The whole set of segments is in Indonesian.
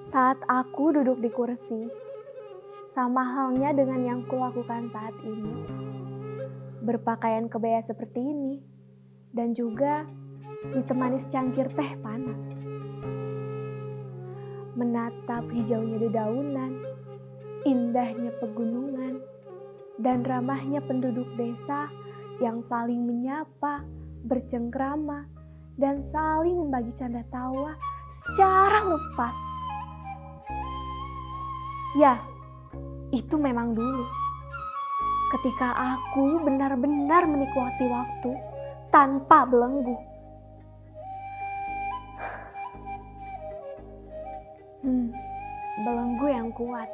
Saat aku duduk di kursi, sama halnya dengan yang kulakukan saat ini, berpakaian kebaya seperti ini, dan juga ditemani secangkir teh panas. Menatap hijaunya dedaunan, indahnya pegunungan, dan ramahnya penduduk desa yang saling menyapa, bercengkrama, dan saling membagi canda tawa secara lepas. Ya, itu memang dulu. Ketika aku benar-benar menikmati waktu tanpa belenggu. Belenggu yang kuat,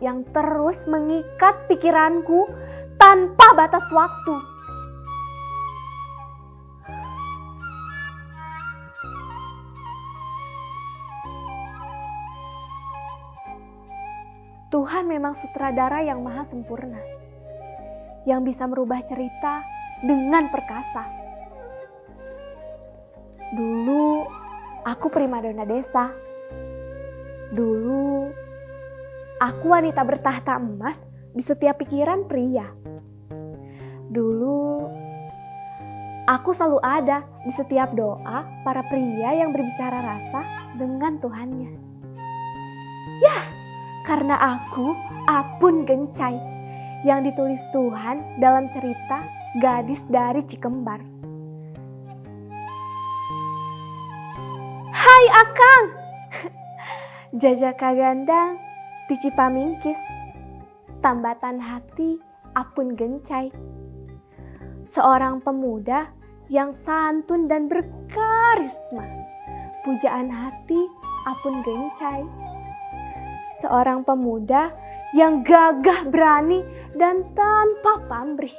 yang terus mengikat pikiranku tanpa batas waktu. Tuhan memang sutradara yang maha sempurna, yang bisa merubah cerita dengan perkasa. Dulu aku primadona desa. Dulu aku wanita bertahta emas di setiap pikiran pria. Dulu aku selalu ada di setiap doa para pria yang berbicara rasa dengan Tuhannya. Yah, karena aku Apun Gencai yang ditulis Tuhan dalam cerita Gadis dari Cikembar. Hai Akang, Jajaka Gandang di Cipamingkis, tambatan hati Apun Gencai. Seorang pemuda yang santun dan berkarisma, pujaan hati Apun Gencai. Seorang pemuda yang gagah berani dan tanpa pamrih,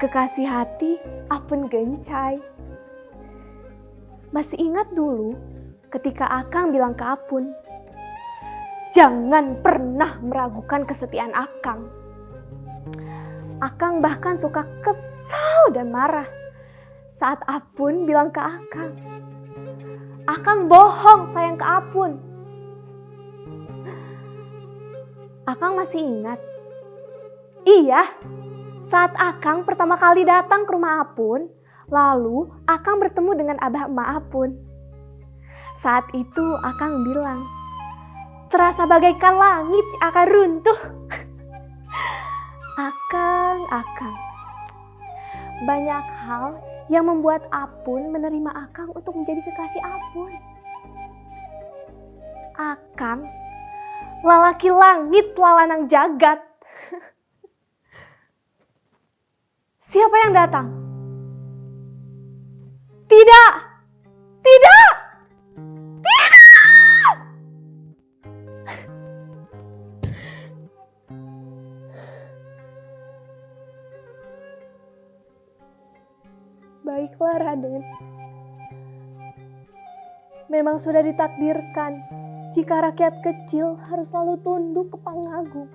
kekasih hati Apun Gencai. Masih ingat dulu ketika Akang bilang ke Apun, jangan pernah meragukan kesetiaan Akang. Akang bahkan suka kesal dan marah saat Apun bilang ke Akang, Akang bohong sayang ke Apun. Akang masih ingat? Iya, saat Akang pertama kali datang ke rumah Apun, lalu Akang bertemu dengan abah emak Apun. Saat itu Akang bilang, terasa bagaikan langit akan runtuh. Akang. Banyak hal yang membuat Apun menerima Akang untuk menjadi kekasih Apun. Akang, lalaki langit lalanang jagat. Siapa yang datang? Tidak! Baiklah Raden, memang sudah ditakdirkan jika rakyat kecil harus selalu tunduk ke Pangagung.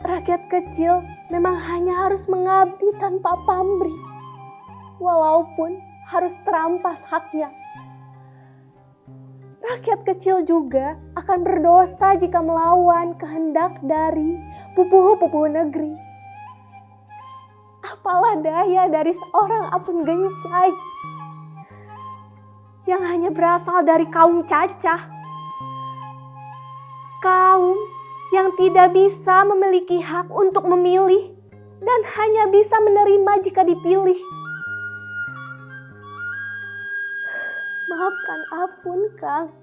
Rakyat kecil memang hanya harus mengabdi tanpa pamrih, walaupun harus terampas haknya. Rakyat kecil juga akan berdosa jika melawan kehendak dari pupuhu-pupuhu negeri. Apalah daya dari seorang Apun Gencai yang hanya berasal dari kaum cacah. Kaum yang tidak bisa memiliki hak untuk memilih dan hanya bisa menerima jika dipilih. Maafkan Apun, Kang.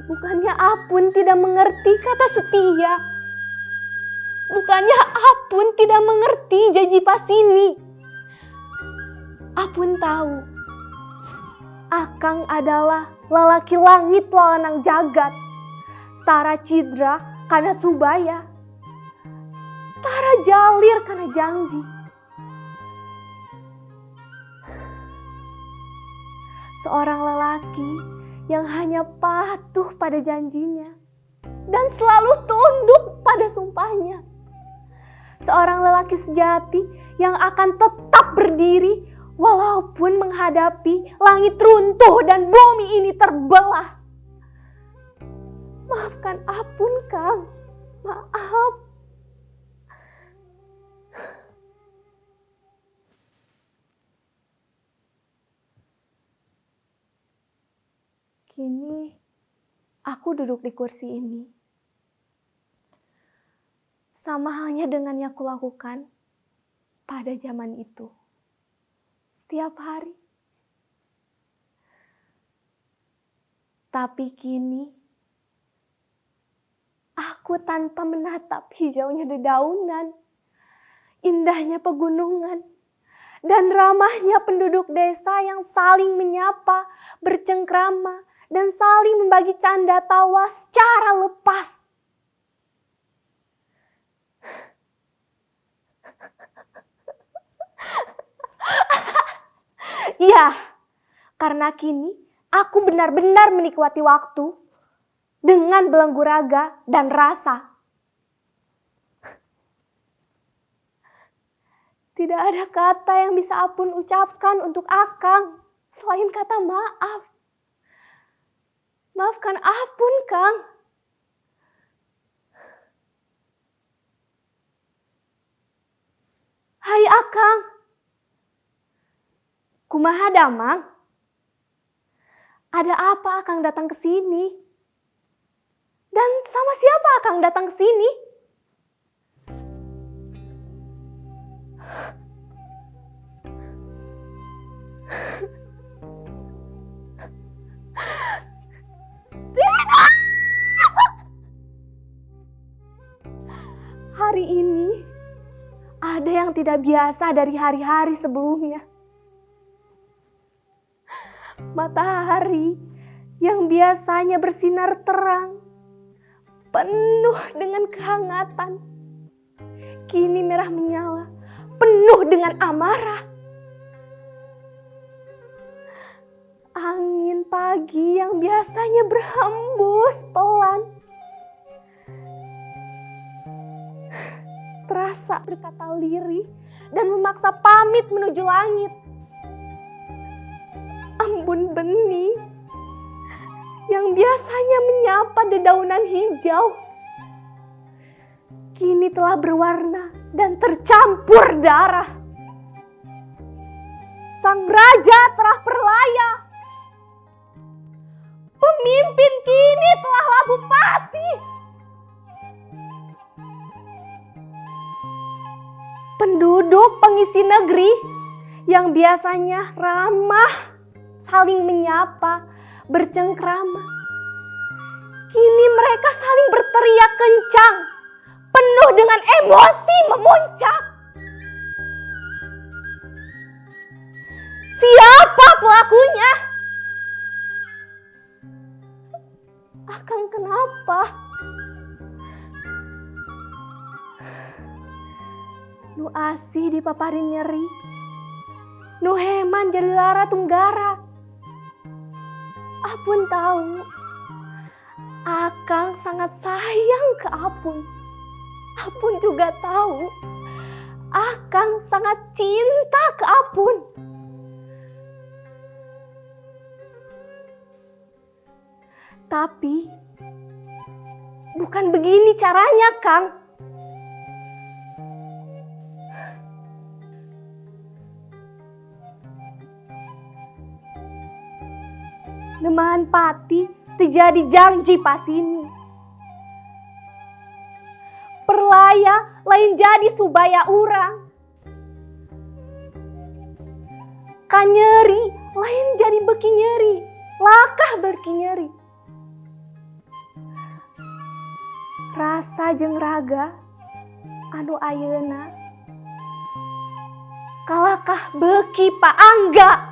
Bukannya Apun tidak mengerti kata setia. Bukannya Apun tidak mengerti janji pasini. Apun tahu, Akang adalah lalaki langit lalanang jagat, tara cidra karena subaya, tara jalir karena janji. Seorang lelaki yang hanya patuh pada janjinya dan selalu tunduk pada sumpahnya. Seorang lelaki sejati yang akan tetap berdiri Walaupun menghadapi langit runtuh dan bumi ini terbelah. Maafkan Apun, Kang. Maaf. Kini aku duduk di kursi ini. Sama halnya dengan yang kulakukan pada zaman itu. Setiap hari. Tapi kini, aku tanpa menatap hijaunya dedaunan, indahnya pegunungan, dan ramahnya penduduk desa yang saling menyapa, bercengkrama, dan saling membagi canda tawa secara lepas. Iya, karena kini aku benar-benar menikmati waktu dengan belenggu raga dan rasa. Tidak ada kata yang bisa Apun ucapkan untuk Akang selain kata maaf. Maafkan Apun, Kang. Hai Akang. Kumaha damang? Ada apa Akang datang ke sini? Dan sama siapa Akang datang ke sini? Tidak! Hari ini ada yang tidak biasa dari hari-hari sebelumnya. Matahari yang biasanya bersinar terang, penuh dengan kehangatan, kini merah menyala, penuh dengan amarah. Angin pagi yang biasanya berhembus pelan, terasa berkata lirih dan memaksa pamit menuju langit. Embun bening yang biasanya menyapa dedaunan hijau, kini telah berwarna dan tercampur darah. Sang raja telah perlaya. Pemimpin kini telah labu pati. Penduduk pengisi negeri yang biasanya ramah, saling menyapa, bercengkrama, kini mereka saling berteriak kencang, penuh dengan emosi memuncak. Siapa pelakunya? Akang kenapa? Nu asih dipaparin nyeri, nu heman jadi lara tunggara. Apun tahu, Akang sangat sayang ke Apun. Apun juga tahu, Akang sangat cinta ke Apun. Tapi, bukan begini caranya, Kang. Nemahan pati terjadi janji pasini. Perlaya lain jadi subaya urang. Kanyeri lain jadi beki nyeri, lakah beki nyeri. Rasa jeung raga anu ayeuna kalakah beki paangga.